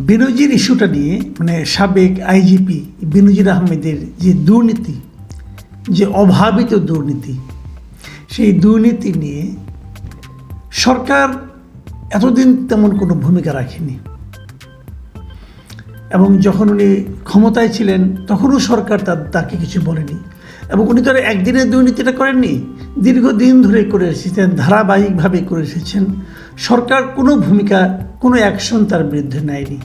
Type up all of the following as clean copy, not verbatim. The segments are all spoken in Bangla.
বেনজির ইস্যুটা নিয়ে মানে সাবেক আইজিপি বেনজির আহমেদের যে দুর্নীতি, যে অভাবিত দুর্নীতি, সেই দুর্নীতি নিয়ে সরকার এতদিন তেমন কোনো ভূমিকা রাখেনি এবং যখন উনি ক্ষমতায় ছিলেন তখনও সরকার তাকে কিছু বলেনি এবং উনি তো একদিনের দুর্নীতিটা করেননি, দীর্ঘদিন ধরে করে এসেছেন, ধারাবাহিকভাবে করে এসেছেন। সরকার কোনো ভূমিকা, কোনো অ্যাকশন তার বিরুদ্ধে নেয়নি।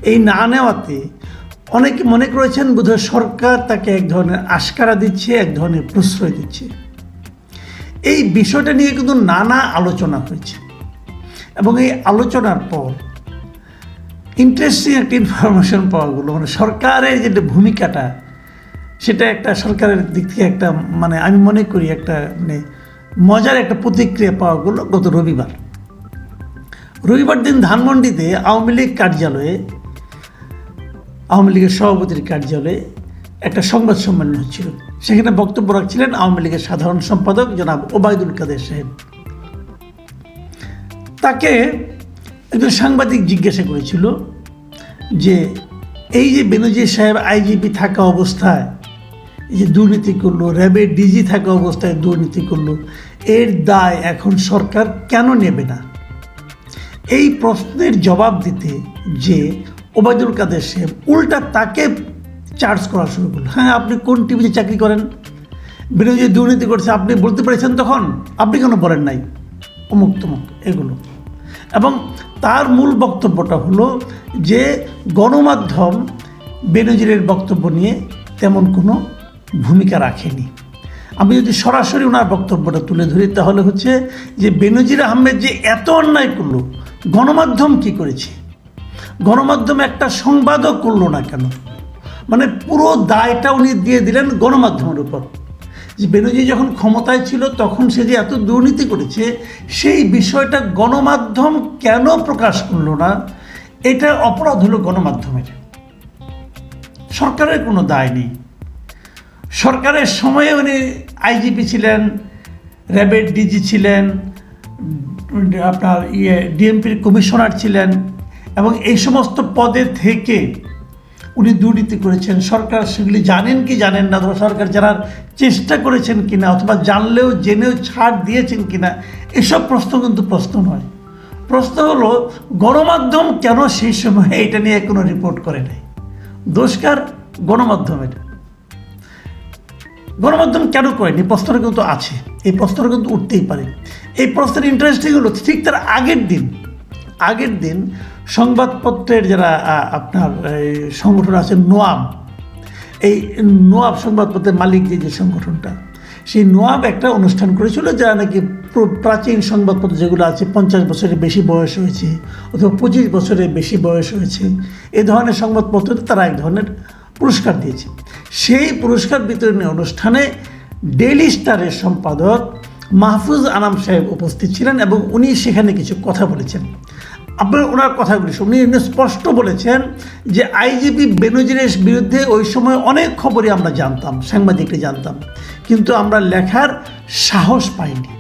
এই না নেওয়াতে অনেকে মনে করেছেন বোধহয় সরকার তাকে এক ধরনের আশকারা দিচ্ছে, এক ধরনের প্রশ্রয় দিচ্ছে। এই বিষয়টা নিয়ে কিন্তু নানা আলোচনা হয়েছে এবং এই আলোচনার পর ইন্টারেস্টিং একটা ইনফরমেশন পাওয়া গেলো, মানে সরকারের যে ভূমিকাটা সেটা একটা সরকারের দিক থেকে একটা মানে আমি মনে করি একটা মানে মজার একটা প্রতিক্রিয়া পাওয়া গেলো গত রবিবার দিন ধানমন্ডিতে আওয়ামী লীগ কার্যালয়ে, আওয়ামী লীগের সভাপতির কার্যালয়ে একটা সংবাদ সম্মেলন হচ্ছিল। সেখানে বক্তব্য রাখছিলেন আওয়ামী লীগের সাধারণ সম্পাদক জনাব ওবায়দুল কাদের সাহেব। তাকে একজন সাংবাদিক জিজ্ঞাসা করেছিল যে এই যে বেনজির সাহেব আইজিপি থাকা অবস্থায় এই যে দুর্নীতি করলো, র্যাবের ডিজি থাকা অবস্থায় দুর্নীতি করলো, এর দায় এখন সরকার কেন নেবে না? এই প্রশ্নের জবাব দিতে যে ওবায়দুল কাদের সাহেব উল্টা তাকে চার্জ করা শুরু করলো, হ্যাঁ আপনি কোন টিভিতে চাকরি করেন, বেনজির দুর্নীতি করছে আপনি বলতে পেরেছেন তখন, আপনি কেন বলেন নাই, অমুক তমুক এগুলো। এবং তার মূল বক্তব্যটা হলো যে গণমাধ্যম বেনজিরের বক্তব্য নিয়ে তেমন কোনো ভূমিকা রাখেনি। আমি যদি সরাসরি ওনার বক্তব্যটা তুলে ধরি তাহলে হচ্ছে যে বেনজির আহমেদ যে এত অন্যায় করলো, গণমাধ্যম কি করেছে? গণমাধ্যম একটা সংবাদও করলো না কেন? মানে পুরো দায়টা উনি দিয়ে দিলেন গণমাধ্যমের উপর। যে বেনজির যখন ক্ষমতায় ছিল তখন সে যে এত দুর্নীতি করেছে সেই বিষয়টা গণমাধ্যম কেন প্রকাশ করলো না? এটা অপরাধ হলো গণমাধ্যমের, সরকারের কোনো দায় নেই। সরকারের সময়ে উনি আইজিপি ছিলেন, র্যাবের ডিজি ছিলেন, আপনার ডিএমপির কমিশনার ছিলেন এবং এই সমস্ত পদে থেকে উনি দুর্নীতি করেছেন। সরকার সেগুলি জানেন কি জানেন না, অথবা সরকার জানার চেষ্টা করেছেন কিনা, অথবা জানলেও জেনেও ছাড় দিয়েছেন কিনা, এসব প্রশ্ন কিন্তু প্রশ্ন নয়। প্রশ্ন হলো গণমাধ্যম কেন সেই সময় এটা নিয়ে কোনো রিপোর্ট করে নাই? দোষকার গণমাধ্যমের। গণমাধ্যম কেন করেনি প্রশ্নটা কিন্তু আছে, এই প্রশ্নটা কিন্তু উঠতেই পারে। এই প্রশ্নের ইন্টারেস্টিং হলো ঠিক তার আগের দিন সংবাদপত্রের যারা আপনার সংগঠন আছে নোয়াব, এই নোয়াব সংবাদপত্রের মালিক যে সংগঠনটা, সেই নোয়াব একটা অনুষ্ঠান করেছিল যারা নাকি প্রাচীন সংবাদপত্র যেগুলো আছে 50 বছরের বেশি বয়স হয়েছে অথবা 25 বছরের বেশি বয়স হয়েছে, এ ধরনের সংবাদপত্রতে তারা এক ধরনের পুরস্কার দিয়েছে। সেই পুরস্কার বিতরণী অনুষ্ঠানে ডেইলি স্টারের সম্পাদক মাহফুজ আনাম সাহেব উপস্থিত ছিলেন এবং উনি সেখানে কিছু কথা বলেছেন। আপনার ওনার কথাগুলি উনি স্পষ্ট বলেছেন যে আইজিপি বেনজিরের বিরুদ্ধে ওই সময় অনেক খবরই আমরা জানতাম, সাংবাদিকরা জানতাম, কিন্তু আমরা লেখার সাহস পাইনি।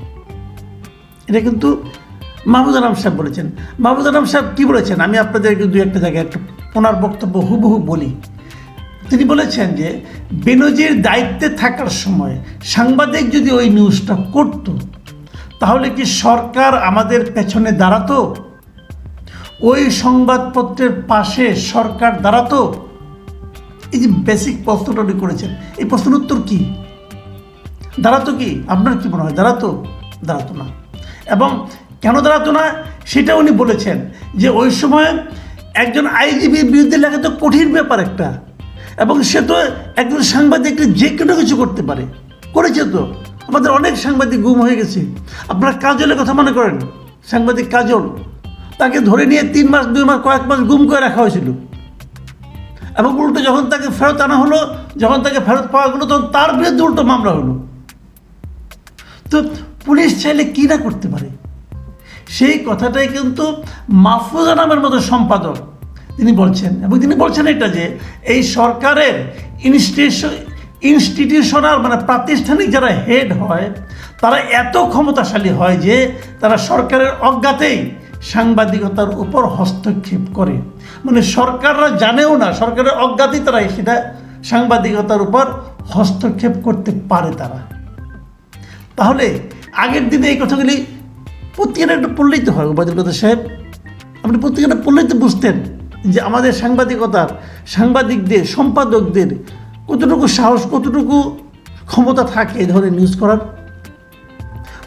এটা কিন্তু মাহফুজ আনাম সাহেব বলেছেন। মাহফুজ আনাম সাহেব কী বলেছেন আমি আপনাদেরকে দু একটা জায়গায় একটু ওনার বক্তব্য হুবহু বলি। তিনি বলেছেন যে বেনজির দায়িত্বে থাকার সময় সাংবাদিক যদি ওই নিউজটা করত তাহলে কি সরকার আমাদের পেছনে দাঁড়াতো? ওই সংবাদপত্রের পাশে সরকার দাঁড়াতো? এই যে বেসিক প্রশ্নটা উনি করেছেন, এই প্রশ্নের উত্তর কি? দাঁড়াতো কি? আপনার কি মনে হয় দাঁড়াতো? দাঁড়াতো না। এবং কেন দাঁড়াতো না সেটা উনি বলেছেন যে ওই সময় একজন আইজিপির বিরুদ্ধে লেখা তো কঠিন ব্যাপার একটা, এবং সে তো একজন সাংবাদিককে যে কোনো কিছু করতে পারে, করেছে তো। আমাদের অনেক সাংবাদিক গুম হয়ে গেছে। আপনারা কাজলের কথা মনে করেন, সাংবাদিক কাজল, তাকে ধরে নিয়ে 3 মাস 2 মাস কয়েক মাস গুম করে রাখা হয়েছিল এবং উল্টো যখন তাকে ফেরত আনা হলো, যখন তাকে ফেরত পাওয়া গেলো তখন তার বিরুদ্ধে উল্টো মামলা হলো। তো পুলিশ চাইলে কী না করতে পারে, সেই কথাটাই কিন্তু মাহফুজ আনামের মতো সম্পাদক তিনি বলছেন। এবং তিনি বলছেন এটা যে এই সরকারের ইনস্টিটিউশনাল মানে প্রাতিষ্ঠানিক যারা হেড হয় তারা এত ক্ষমতাশালী হয় যে তারা সরকারের অজ্ঞাতেই সাংবাদিকতার উপর হস্তক্ষেপ করে। মানে সরকাররা জানেও না, সরকারের অজ্ঞাতই তারা সেটা সাংবাদিকতার উপর হস্তক্ষেপ করতে পারে তারা। তাহলে আগের দিনে এই কথাগুলি পত্রিকাটা একটু পড়লেই তো হয়। ওবায়দুল কাদের সাহেব, আপনি পত্রিকাটা পড়লেই তো বুঝতেন যে আমাদের সাংবাদিকদের, সম্পাদকদের কতটুকু সাহস, কতটুকু ক্ষমতা থাকে এই ধরনের নিউজ করার।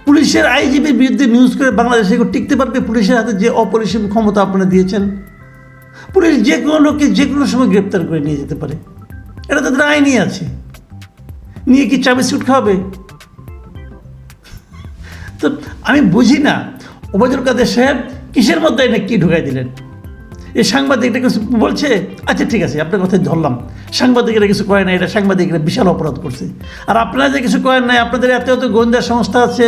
পুলিশের আইজিপির বিরুদ্ধে নিউজ করে বাংলাদেশে টিকতে পারবে? পুলিশের হাতে যে অপরিসীম ক্ষমতা আপনারা দিয়েছেন, পুলিশ যে কোনো লোককে যে কোনো সময় গ্রেপ্তার করে নিয়ে যেতে পারে, এটা তাদের আইনই আছে। নিয়ে কি চাবি স্যুট খাওয়াবে? তো আমি বুঝি না ওবায়দুল কাদের সাহেব কিসের মধ্যে এটা কি ঢুকাই দিলেন। এই সাংবাদিকটা কিছু বলছে, আচ্ছা ঠিক আছে আপনার কথাই ধরলাম, সাংবাদিকেরা কিছু করে না, এটা সাংবাদিকরা বিশাল অপরাধ করছে। আর আপনারা যে কিছু করেন নাই, আপনাদের এত এত গোয়েন্দা সংস্থা আছে,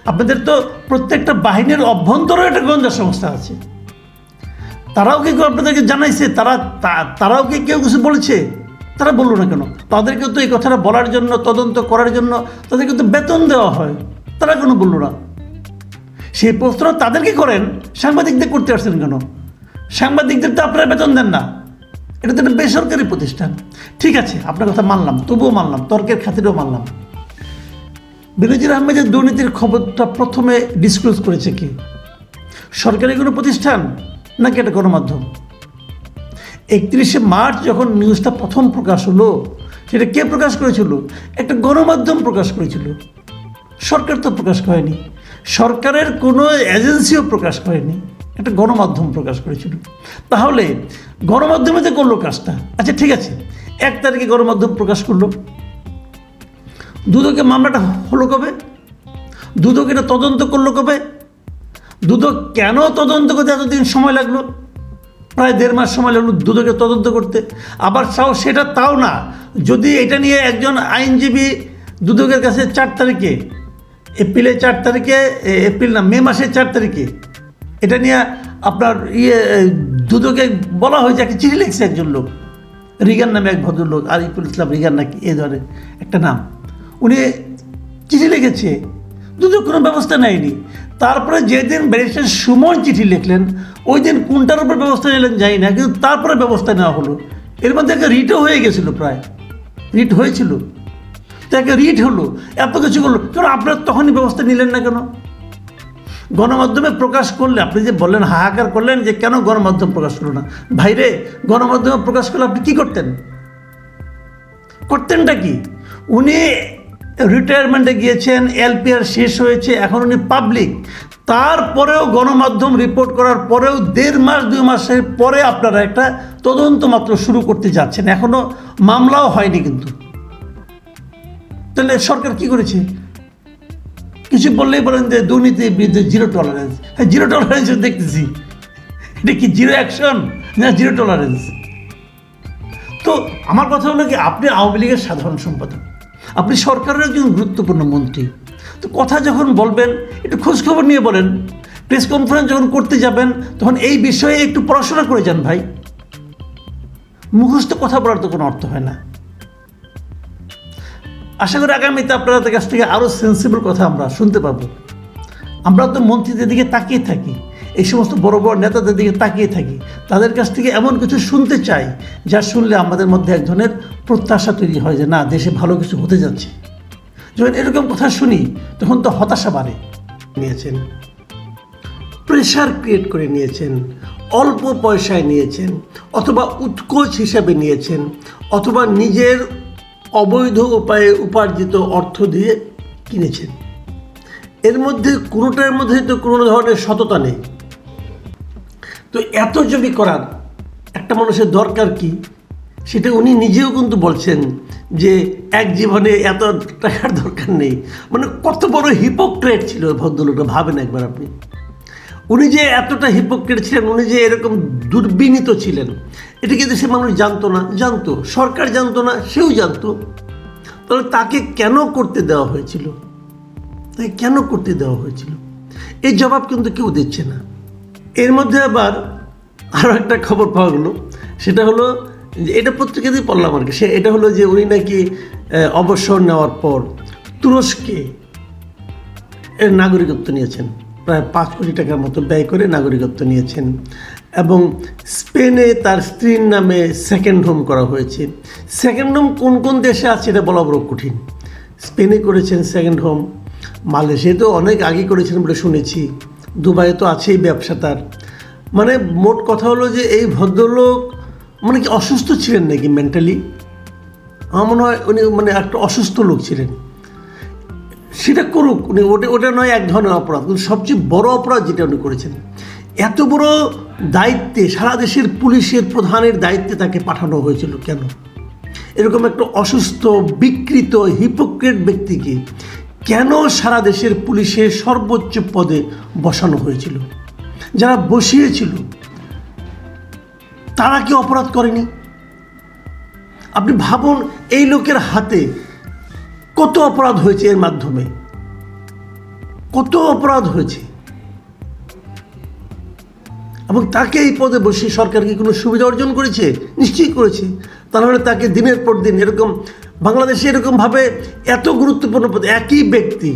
আপনাদের তো প্রত্যেকটা বাহিনীর অভ্যন্তরে একটা গোয়েন্দা সংস্থা আছে, তারাও কি আপনাদেরকে জানাইছে? তারাও কি কেউ কিছু বলেছে? তারা বললো না কেন? তাদেরকে তো এই কথাটা বলার জন্য, তদন্ত করার জন্য তাদেরকে তো বেতন দেওয়া হয়, তারা কেন বললো না? সেই প্রশ্ন তাদেরকে করেন, সাংবাদিকদের করতে আসছেন কেন? সাংবাদিকদের তো আপনারা বেতন দেন না, এটা তো একটা বেসরকারি প্রতিষ্ঠান। ঠিক আছে, আপনার কথা মানলাম, তবুও মানলাম, তর্কের খাতিরেও মানলাম। বেনজির আহমেদের দুর্নীতির খবরটা প্রথমে ডিসক্লোজ করেছে কি? সরকারি কোনো প্রতিষ্ঠান নাকি এটা গণমাধ্যম? 31শে মার্চ যখন নিউজটা প্রথম প্রকাশ হলো, সেটা কে প্রকাশ করেছিল? একটা গণমাধ্যম প্রকাশ করেছিল, সরকার তো প্রকাশ করেনি, সরকারের কোনো এজেন্সিও প্রকাশ করেনি, একটা গণমাধ্যম প্রকাশ করেছিল। তাহলে গণমাধ্যমে যে করলো কাজটা, আচ্ছা ঠিক আছে, 1 তারিখে গণমাধ্যম প্রকাশ করলো, দুদকে মামলাটা হলো কবে? দুদক এটা তদন্ত করলো কবে? দুদক কেন তদন্ত করতে এতদিন সময় লাগলো? প্রায় 1.5 মাস সময় লাগলো দুদকে তদন্ত করতে। আবার তাও না, যদি এটা নিয়ে একজন আইনজীবী দুদকের কাছে 4 তারিখে, মে মাসের 4 তারিখে এটা নিয়ে আপনার দুদকে বলা হয়েছে, একটা চিঠি লিখছে একজন লোক, রিগান নামে এক ভদ্রলোক, আরিফুল ইসলাম রিগান নাকি এই ধরনের একটা নাম, উনি চিঠি লিখেছে, দুদক কোনো ব্যবস্থা নেয়নি। তারপরে যেদিন ব্যারিস্টার সুমন চিঠি লিখলেন, ওই দিন কোনটার উপর ব্যবস্থা নিলেন জানি না, কিন্তু তারপরে ব্যবস্থা নেওয়া হলো। এর মধ্যে একটা রিটও হয়ে গেছিলো, প্রায় রিট হয়েছিল, তো একটা রিট হলো, এত কিছু করলো, কেন আপনারা তখনই ব্যবস্থা নিলেন না কেন? গণমাধ্যমে প্রকাশ করলে, আপনি যে বললেন, হাহাকার করলেন যে কেন গণমাধ্যম প্রকাশ করলো না, ভাইরে গণমাধ্যমে প্রকাশ করলে আপনি কি করতেনটা কি? উনি রিটায়ারমেন্টে গিয়েছেন, এলপিআর শেষ হয়েছে, এখন উনি পাবলিক, তারপরেও গণমাধ্যম রিপোর্ট করার পরেও 1.5 মাস 2 মাসের পরে আপনারা একটা তদন্ত মাত্র শুরু করতে যাচ্ছেন, এখনো মামলাও হয়নি। কিন্তু তাহলে সরকার কি করেছে? কিছু বললেই বলেন যে দুর্নীতির বিরুদ্ধে 0 টলারেন্স। হ্যাঁ, 0 টলারেন্স দেখতেছি, এটা কি 0 অ্যাকশন না 0 টলারেন্স? তো আমার কথা হলো কি, আপনি আওয়ামী লীগের সাধারণ সম্পাদক, আপনি সরকারের একজন গুরুত্বপূর্ণ মন্ত্রী, তো কথা যখন বলবেন একটু খোঁজখবর নিয়ে বলেন। প্রেস কনফারেন্স যখন করতে যাবেন তখন এই বিষয়ে একটু পড়াশোনা করে যান ভাই। মুখস্থ কথা বলার তো কোনো অর্থ হয় না। আশা করি আগামীতে আপনাদের কাছ থেকে আরও সেন্সিবল কথা আমরা শুনতে পাবো। আমরা তো মন্ত্রীদের দিকে তাকিয়ে থাকি, এই সমস্ত বড় বড় নেতাদের দিকে তাকিয়ে থাকি, তাদের কাছ থেকে এমন কিছু শুনতে চাই যা শুনলে আমাদের মধ্যে এক ধরনের প্রত্যাশা তৈরি হয় যে না, দেশে ভালো কিছু হতে যাচ্ছে। যখন এরকম কথা শুনি তখন তো হতাশা বাড়ে। নিয়েছেন, প্রেশার ক্রিয়েট করে নিয়েছেন, অল্প পয়সায় নিয়েছেন, অথবা উৎকোচ হিসাবে নিয়েছেন, অথবা নিজের অবৈধ উপায়ে উপার্জিত অর্থ দিয়ে কিনেছেন। এর মধ্যে কোনোটার মধ্যে তো কোনো ধরনের সততা নেই। তো এত জমি করার একটা মানুষের দরকার কি, সেটা উনি নিজেও কিন্তু বলছেন যে এক জীবনে এত টাকার দরকার নেই। মানে কত বড় হিপোক্রেট ছিল ভদ্রলোকটা, ভাবেন একবার আপনি। উনি যে এতটা হিপোক্রেট ছিলেন, উনি যে এরকম দুর্বিনীত ছিলেন, এটা কি দেশের মানুষ জানতো না? জানতো, সরকার জানতো না, সেও জানতো। তাহলে তাকে কেন করতে দেওয়া হয়েছিল? তাকে কেন করতে দেওয়া হয়েছিল? এই জবাব কিন্তু কেউ দিচ্ছে না। এর মধ্যে আবার আরও একটা খবর পাওয়া গেলো, সেটা হলো যে এটা পত্রিকাতেই পড়লাম আর কি, এটা হলো যে উনি নাকি অবসর নেওয়ার পর তুরস্কে এর নাগরিকত্ব নিয়েছেন, প্রায় 5 কোটি টাকার মতো ব্যয় করে নাগরিকত্ব নিয়েছেন। এবং স্পেনে তার স্ত্রীর নামে সেকেন্ড হোম করা হয়েছে। সেকেন্ড হোম কোন কোন দেশে আছে এটা বলা বড় কঠিন। স্পেনে করেছেন সেকেন্ড হোম, মালয়েশিয়াতেও অনেক আগে করেছেন বলে শুনেছি, দুবাইয়ে তো আছেই ব্যবসা তার। মানে মোট কথা হলো যে এই ভদ্রলোক মানে কি অসুস্থ ছিলেন নাকি মেন্টালি? আমার মনে হয় উনি মানে একটা অসুস্থ লোক ছিলেন। সেটা করুক উনি, ওটা নয় এক ধরনের অপরাধ, কিন্তু সবচেয়ে বড় অপরাধ যেটা উনি করেছেন, এত বড় দায়িত্বে, সারা দেশের পুলিশের প্রধানের দায়িত্বে তাকে পাঠানো হয়েছিল কেন? এরকম একটা অসুস্থ, বিকৃত, হিপোক্রেট ব্যক্তিকে কেন সারা দেশের পুলিশের সর্বোচ্চ পদে বসানো হয়েছিল? যারা বসিয়েছিল তারা কি অপরাধ করেনি? আপনি ভাবুন এই লোকের হাতে কত অপরাধ হয়েছে, এর মাধ্যমে কত অপরাধ হয়েছে, এবং তাকে এই পদে বসে সরকার কি কোনো সুবিধা অর্জন করেছে? নিশ্চয়ই করেছে। তাহলে তাকে দিনের পর দিন এরকম বাংলাদেশে এরকমভাবে এত গুরুত্বপূর্ণ পদে একই ব্যক্তি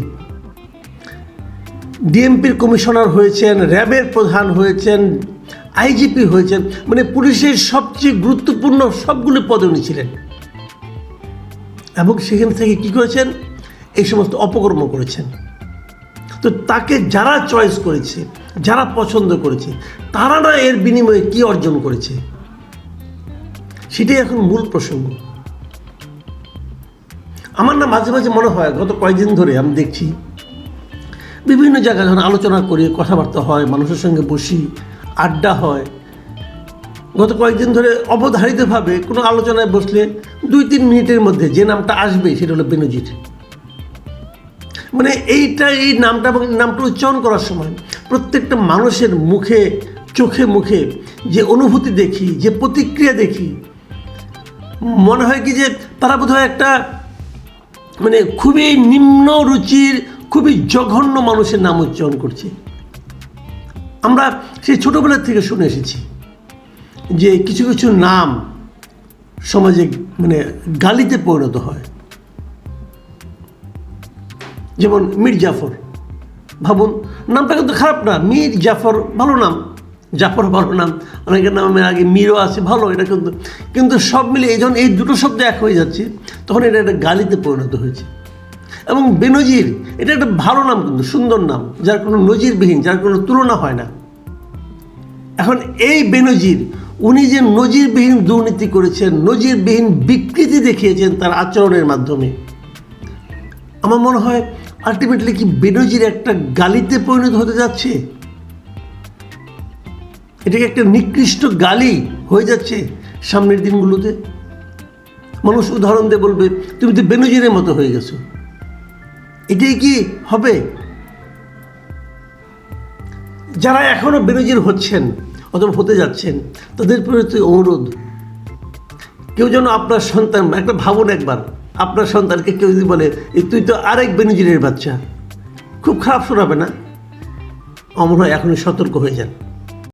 ডিএমপির কমিশনার হয়েছেন, র্যাবের প্রধান হয়েছেন, আইজিপি হয়েছেন, মানে পুলিশের সবচেয়ে গুরুত্বপূর্ণ সবগুলো পদে উনি ছিলেন, এবং সেখান থেকে কি করেছেন? এই সমস্ত অপকর্ম করেছেন। তো তাকে যারা চয়েস করেছে, যারা পছন্দ করেছে, তারা না এর বিনিময়ে কি অর্জন করেছে, সেটাই এখন মূল প্রসঙ্গ। আমার না মাঝে মাঝে মনে হয়, গত কয়েকদিন ধরে আমি দেখছি বিভিন্ন জায়গায় যখন আলোচনা করি, কথাবার্তা হয়, মানুষের সঙ্গে বসি, আড্ডা হয়, গত কয়েকদিন ধরে অবধারিতভাবে কোনো আলোচনায় বসলে 2-3 মিনিটের মধ্যে যে নামটা আসবে সেটা হলো বেনজির। মানে এই নামটা এবং নামটা উচ্চারণ করার সময় প্রত্যেকটা মানুষের মুখে, চোখে মুখে যে অনুভূতি দেখি, যে প্রতিক্রিয়া দেখি, মনে হয় কি যে তারা বোধহয় একটা মানে খুবই নিম্ন রুচির, খুবই জঘন্য মানুষের নাম উচ্চারণ করছে। আমরা সেই ছোটোবেলার থেকে শুনে এসেছি যে কিছু কিছু নাম সমাজে মানে গালিতে পরিণত হয়। যেমন মীর জাফর, ভাবুন নামটা কিন্তু খারাপ না, মীর জাফর ভালো নাম, জাফর ভালো নাম, অনেকের নামের আগে মীরও আছে, ভালো, এটা কিন্তু সব মিলে যখন এই দুটো শব্দ এক হয়ে যাচ্ছে তখন এটা একটা গালিতে পরিণত হয়েছে। এবং বেনজির এটা একটা ভালো নাম, কিন্তু সুন্দর নাম, যার কোনো নজিরবিহীন, যার কোনো তুলনা হয় না। এখন এই বেনজির উনি যে নজিরবিহীন দুর্নীতি করেছেন, নজিরবিহীন বিকৃতি দেখিয়েছেন তার আচরণের মাধ্যমে, আমার মনে হয় আলটিমেটলি কি বেনজির একটা গালিতে পরিণত হতে যাচ্ছে? এটাকে একটা নিকৃষ্ট গালি হয়ে যাচ্ছে সামনের দিনগুলোতে। মানুষ উদাহরণ দিয়ে বলবে তুমি তো বেনজিরের মতো হয়ে গেছো। এটাই কি হবে? যারা এখনো বেনজির হচ্ছেন অথবা হতে যাচ্ছেন, তাদের প্রতি অনুরোধ, কেউ যেন আপনার সন্তান, একটা ভাবুন একবার, আপনার সন্তানকে কেউ যদি বলে তুই তো আরেক বেনজিরের বাচ্চা, খুব খারাপ শোনাবে না? আমার মনে হয় এখনই সতর্ক হয়ে যান।